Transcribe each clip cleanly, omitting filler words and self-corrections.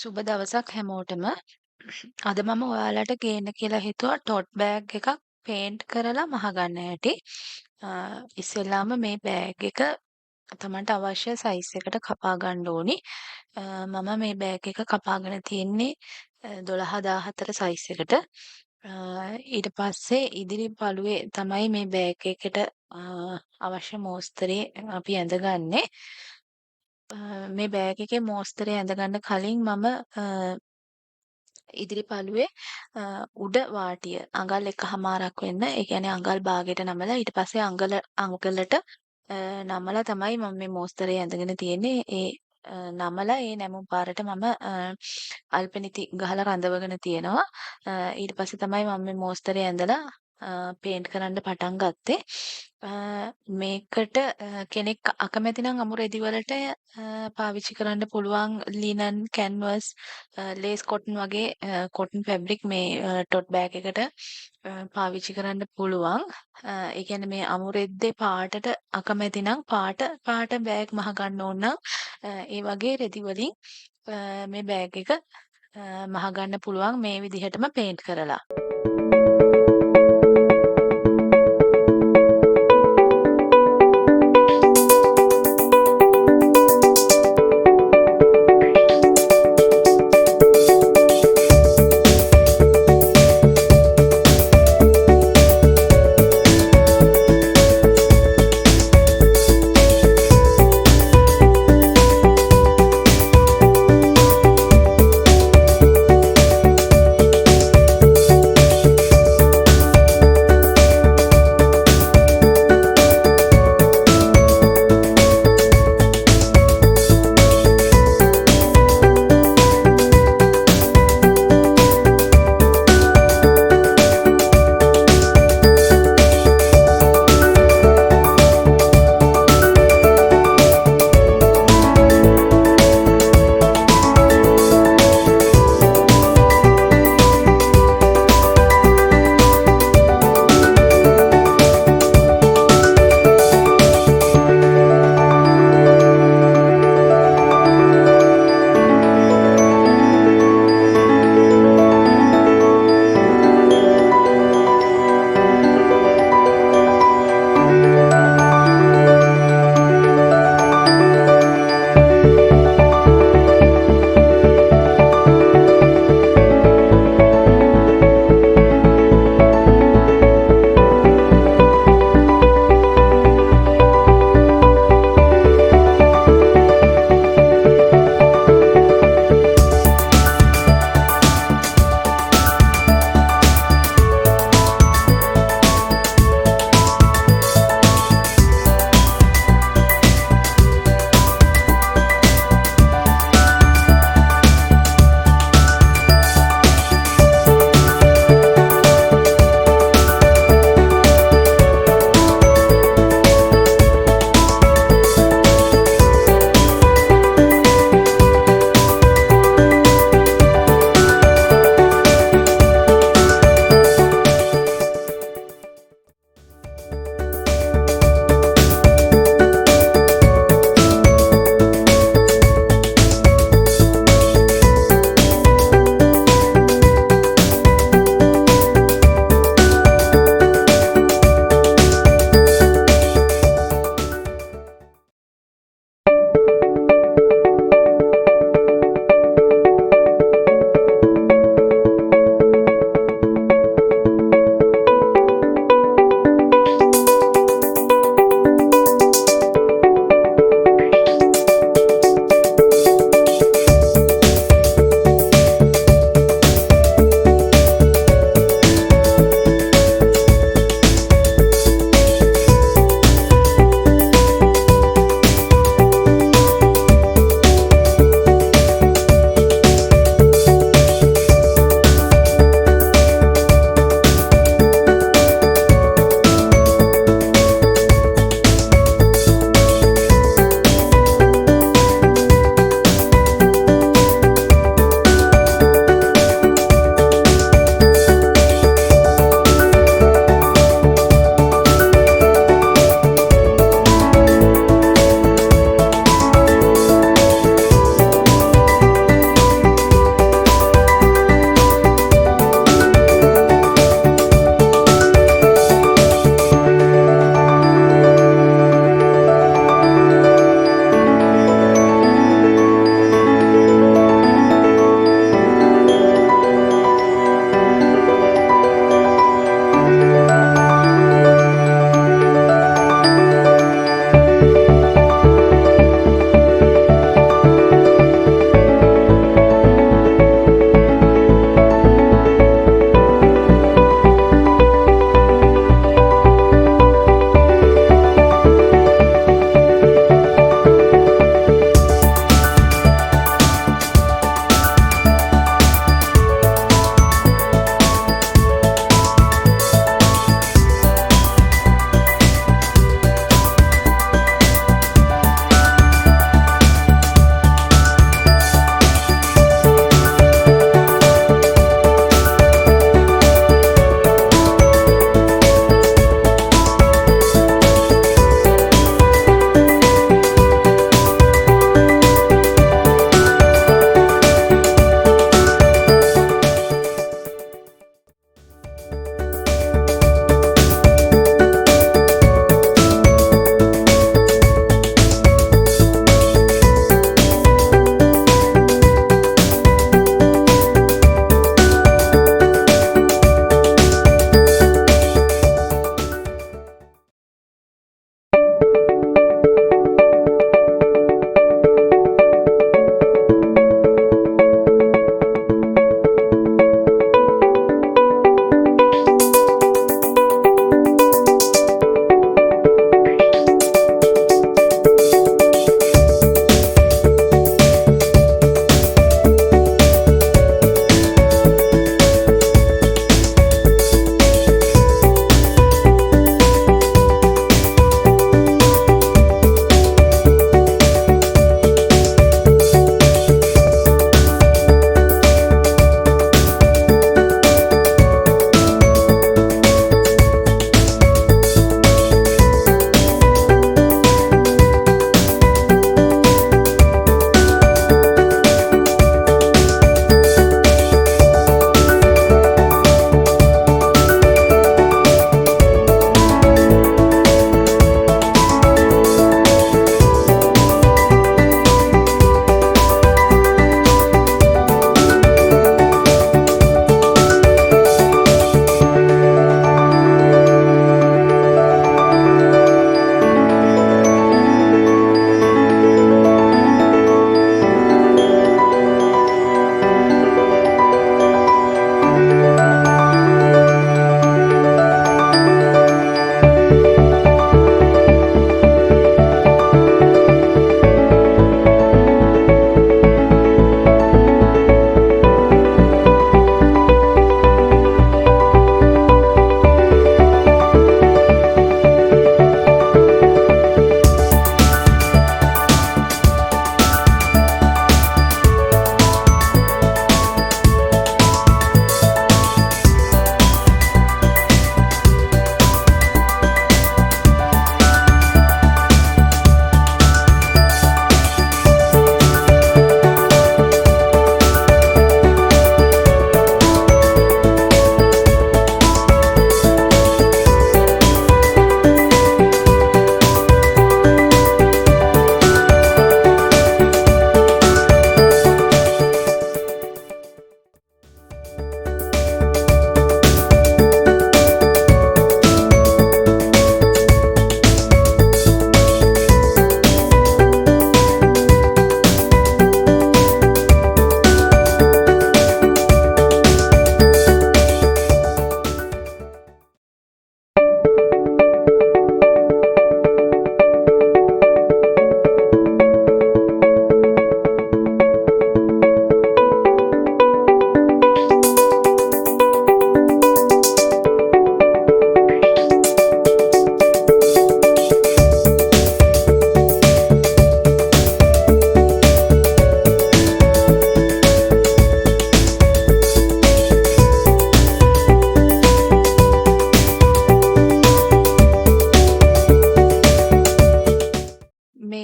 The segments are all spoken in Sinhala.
සුබ දවසක් හැමෝටම. අද මම ඔයාලට ගේන්න කියලා හිතුවා ටොට් බෑග් එකක් පේන්ට් කරලා මහගන්න හැටි. ඉස්සෙල්ලාම මේ බෑග් එක තමන්ට අවශ්‍ය සයිස් එකට කපා ගන්න ඕනි. මම මේ බෑග් එක කපාගෙන තියෙන්නේ 12-14 සයිස් එකට. ඊට පස්සේ ඉදිරි පළුවේ තමයි මේ බෑග් එකට අවශ්‍ය මෝස්තරේ අපි ඇඳගන්නේ. මේ බෑග් එකේ මෝස්තරේ ඇඳගන්න කලින් මම ඉදිරි පළුවේ උඩ වාටිය අඟල් 1/2ක් වෙන්න, ඒ කියන්නේ අඟල් භාගයට නමලා ඊට පස්සේ අඟලට නමලා තමයි මම මේ මෝස්තරේ ඇඳගෙන තියෙන්නේ. ඒ නමලා ඒ නැමුම් පාරට මම අල්පනිති ගහලා රඳවගෙන තියෙනවා. ඊට පස්සේ තමයි මම මේ මෝස්තරේ ඇඳලා පේන්ට් කරන්න පටන් ගත්තේ. මේකට කෙනෙක් අකමැති නම් අමු රෙදි වලට පාවිච්චි කරන්න පුළුවන් ලිනන්, කැන්වස්, ලේස් කොටන් වගේ කොටන් ෆැබ්‍රික් මේ ටොට් බෑග් එකට පාවිච්චි කරන්න පුළුවන්. ඒ කියන්නේ මේ අමු රෙද්දේ පාටට අකමැති නම් පාට බෑග් මහ ගන්න ඕන නම් ඒ වගේ රෙදි වලින් මේ බෑග් එක මහ ගන්න පුළුවන් මේ විදිහටම පේන්ට් කරලා.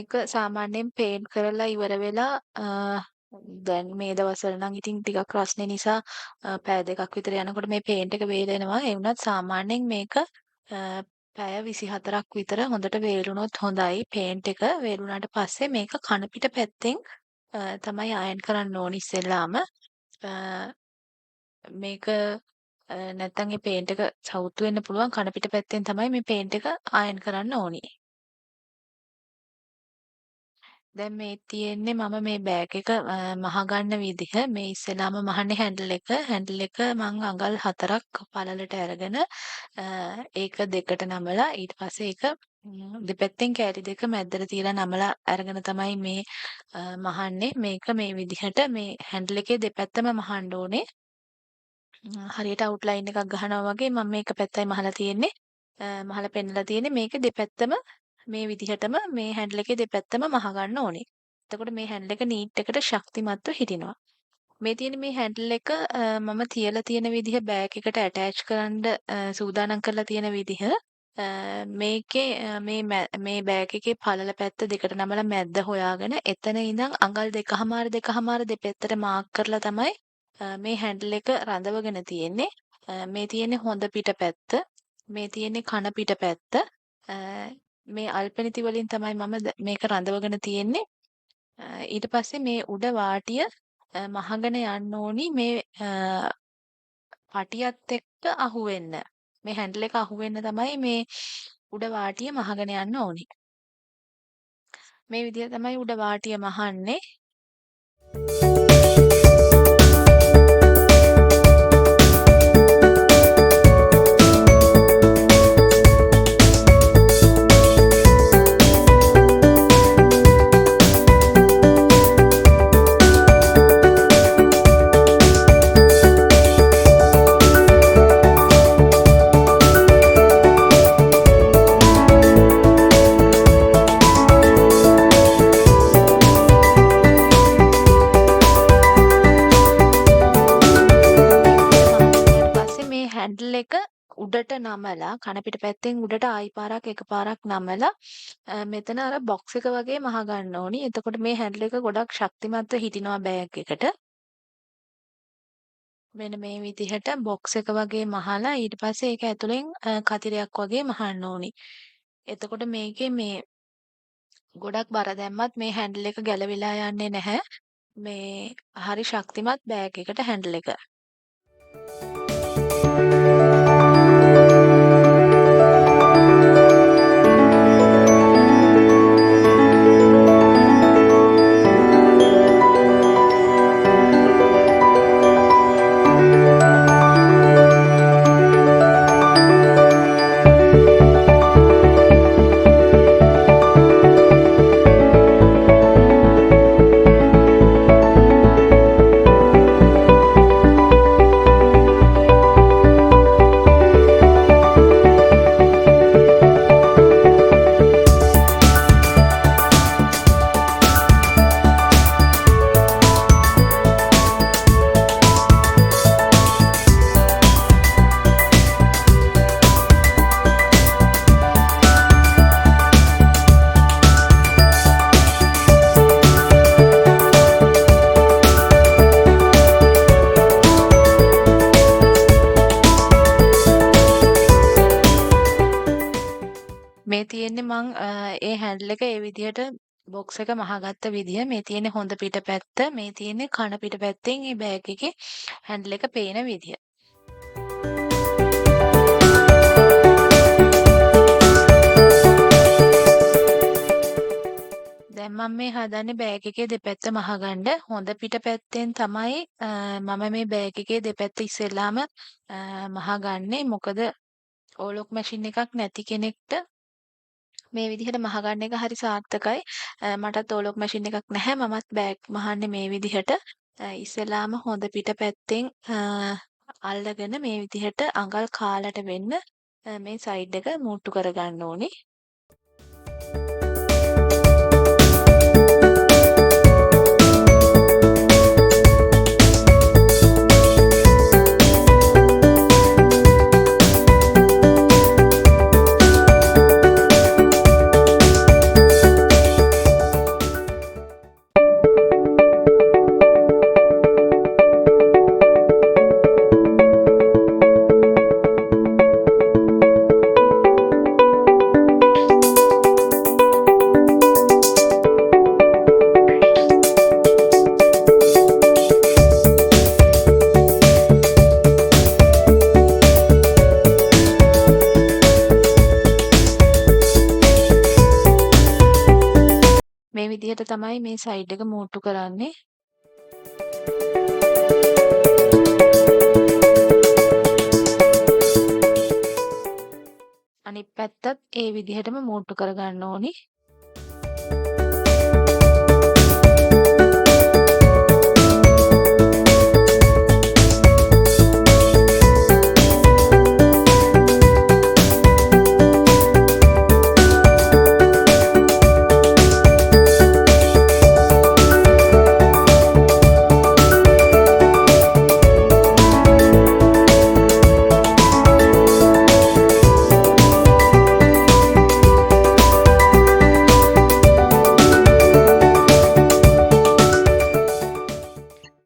මේක සාමාන්‍යයෙන් පේන්ට් කරලා ඉවර වෙලා දැන් මේ දවස්වල නම් ඉතින් ටිකක් රස්නේ නිසා පැය දෙකක් විතර යනකොට මේ පේන්ට් එක වේලෙනවා. ඒ වුණත් සාමාන්‍යයෙන් මේක පැය 24ක් විතර හොඳට වේලුනොත් හොඳයි. පේන්ට් එක වේලුනාට පස්සේ මේක කන පිට පැත්තෙන් තමයි අයන් කරන්න ඕනි ඉස්සෙල්ලාම. මේක නැත්තම් ඒ පේන්ට් එක සවුත්තු වෙන්න පුළුවන්. කන පිට පැත්තෙන් තමයි මේ පේන්ට් එක අයන් කරන්න ඕනි. දැන් මේ තියෙන්නේ මම මේ බෑග් එක මහගන්න විදිහ මේ ඉස්සෙල්ලාම මහන්නේ හැන්ඩල් එක මං අඟල් 4ක් පළලට අරගෙන ඒක දෙකට නමලා ඊට පස්සේ ඒක දෙපැත්තෙන් කෑලි දෙක මැද්දට තියලා නමලා අරගෙන තමයි මේ මහන්නේ මේක මේ විදිහට මේ හැන්ඩල් එකේ දෙපැත්තම මහන්න ඕනේ හරියට අවුට්ලයින් එකක් ගහනවා වගේ මම මේක පැත්තයි මහලා තියෙන්නේ මහලා පෙන්නලා තියෙන්නේ මේක දෙපැත්තම මේ විදිහටම මේ හැන්ඩල් එකේ දෙපැත්තම මහ ගන්න ඕනේ. එතකොට මේ හැන්ඩල් එක නීට් එකට ශක්තිමත්ව හිටිනවා. මේ තියෙන මේ හැන්ඩල් එක මම තියලා තියෙන විදිහ බෑග් එකට ඇටච් කරන්න සූදානම් කරලා තියෙන විදිහ මේකේ මේ බෑග් එකේ පළල පැත්ත දෙකට නමලා මැද්ද හොයාගෙන එතන ඉඳන් අඟල් දෙකහමාර දෙපැත්තට මාක් කරලා තමයි මේ හැන්ඩල් එක රඳවගෙන තියෙන්නේ. මේ තියෙන්නේ හොඳ පිටපැත්ත. මේ තියෙන්නේ කන පිටපැත්ත. මේ අල්පෙනිති වලින් තමයි මම මේක රඳවගෙන තියෙන්නේ. ඊට පස්සේ මේ උඩ වාටිය මහගෙන යන්න ඕනි මේ පටියත් එක්ක අහුවෙන්න. මේ හැන්ඩල් එක අහුවෙන්න තමයි මේ උඩ වාටිය මහගෙන යන්න ඕනි. මේ විදිහ තමයි උඩ වාටිය මහන්නේ. හැන්ඩල් එක උඩට නමලා කන පිට පැත්තෙන් උඩට ආයි පාරක් එකපාරක් නමලා මෙතන අර බොක්ස් එක වගේ මහ ගන්න ඕනි. එතකොට මේ හැන්ඩල් එක ගොඩක් ශක්තිමත්ව හිටිනවා බෑග් එකට. මෙන්න මේ විදිහට බොක්ස් එක වගේ මහලා ඊට පස්සේ ඒක ඇතුලෙන් කතිරයක් වගේ මහන්න ඕනි. එතකොට මේකේ මේ ගොඩක් බර දැම්මත් මේ හැන්ඩල් එක ගැලවිලා යන්නේ නැහැ. මේ හරි ශක්තිමත් බෑග් එකට හැන්ඩල් එක. මේ තියෙන්නේ මං ඒ හැන්ඩල් එක ඒ විදිහට බොක්ස් එක මහගත්ත විදිහ මේ තියෙන්නේ හොඳ පිටපැත්ත මේ තියෙන්නේ කන පිටපැත්තෙන් මේ බෑග් එකේ හැන්ඩල් එක පේන විදිහ. දැන් මම මේ හදන්නේ බෑග් එකේ දෙපැත්ත මහගන්න හොඳ පිටපැත්තෙන් තමයි මම මේ බෑග් එකේ දෙපැත්ත ඉස්සෙල්ලාම මහගන්නේ මොකද ඕලොක් මැෂින් එකක් නැති කෙනෙක්ට මේ විදිහට මහගන්න එක හරි සාර්ථකයි. මටත් ඕලොක් මැෂින් එකක් නැහැ. මමත් බෑග් මහන්නේ මේ විදිහට. ඉස්සෙල්ලාම හොඳ පිටපැත්තෙන් අල්ලගෙන මේ විදිහට අඟල් කාලට වෙන්න මේ සයිඩ් එක මුට්ටු කරගන්න ඕනේ. මේ විදිහට තමයි මේ සයිඩ් එක මූට්ටු කරන්නේ. අනිත් පැත්තත් ඒ විදිහටම මූට්ටු කරගන්න ඕනි.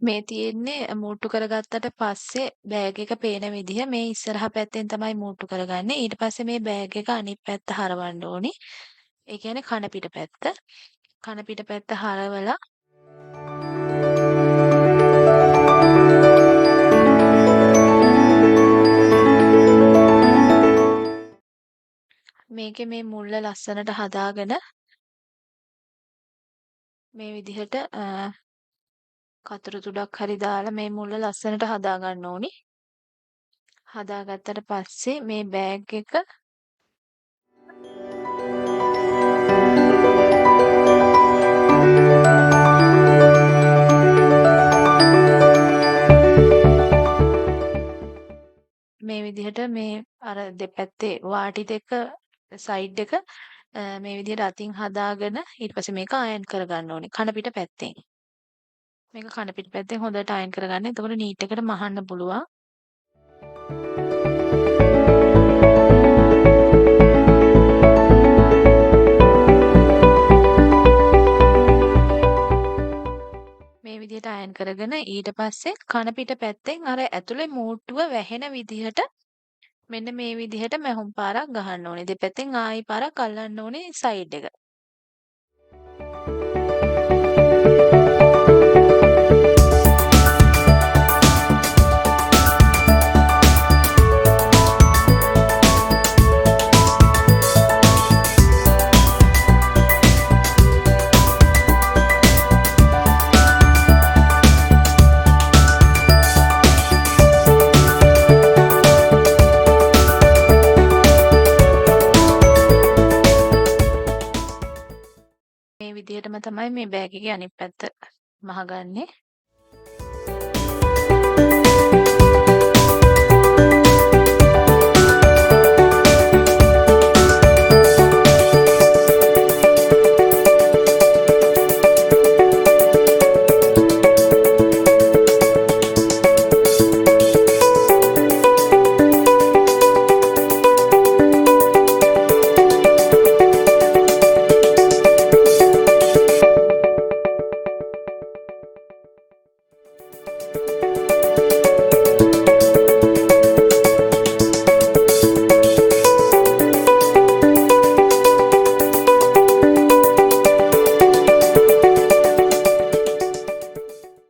මේ තියෙන්නේ මූට්ටු කරගත්තට පස්සේ බෑග් එක පේන විදිහ මේ ඉස්සරහා පැත්තෙන් තමයි මූට්ටු කරගන්නේ. ඊට පස්සේ මේ බෑග් එක අනිත් පැත්ත හරවන්න ඕනි. ඒ කියන්නේ කන පිට පැත්ත. කන පිට පැත්ත හරවලා මේකේ මේ මුල්ල ලස්සනට හදාගෙන මේ විදිහට කතුරු තුඩක් හරි දාලා මේ මුල්ල ලස්සනට හදා ගන්න ඕනි. හදාගත්තට පස්සේ මේ බෑග් එක මේ විදිහට මේ අර දෙපැත්තේ වාටි දෙක සයිඩ් එක මේ විදිහට අතින් හදාගෙන ඊට පස්සේ මේක අයන් කරගන්න ඕනේ කන පිට පැත්තෙන්. මේක කන පිට පැත්තෙන් හොඳට අයන් කරගන්න. එතකොට නීට් එකට මහන්න පුළුවන්. මේ විදිහට අයන් කරගෙන ඊට පස්සේ කන පිට පැත්තෙන් අර ඇතුලේ මූට්ටුව වැහෙන විදිහට මෙන්න මේ විදිහට මැහුම් පාරක් ගහන්න ඕනේ. දෙපැත්තෙන් ආයි පාරක් අල්ලන්න ඕනේ සයිඩ් එක. මේ විදිහටම තමයි මේ බෑග් එකේ අනිත් පැත්ත මහගන්නේ.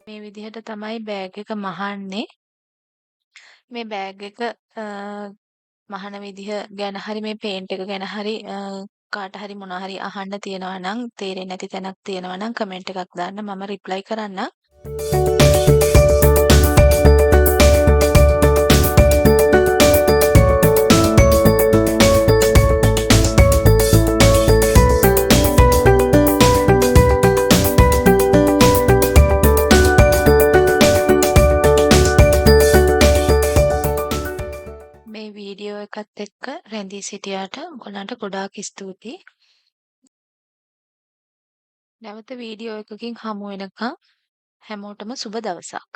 මේ විදිහට තමයි බෑග් එක මහන්නේ. මේ බෑග් එක මහන විදිහ ගැන හරි මේ පේන්ට් එක ගැන හරි කාට හරි මොනවා හරි අහන්න තියෙනවා නම් තේරෙන්නේ නැති තැනක් තියෙනවා නම් කමෙන්ට් එකක් දාන්න මම රිප්ලයි කරන්නම්. මේ වීඩියෝ එකත් එක්ක රැඳී සිටියාට ඔයගොල්ලන්ට ගොඩාක් ස්තුතියි. නැවත වීඩියෝ එකකින් හමු වෙනකම් හැමෝටම සුබ දවසක්.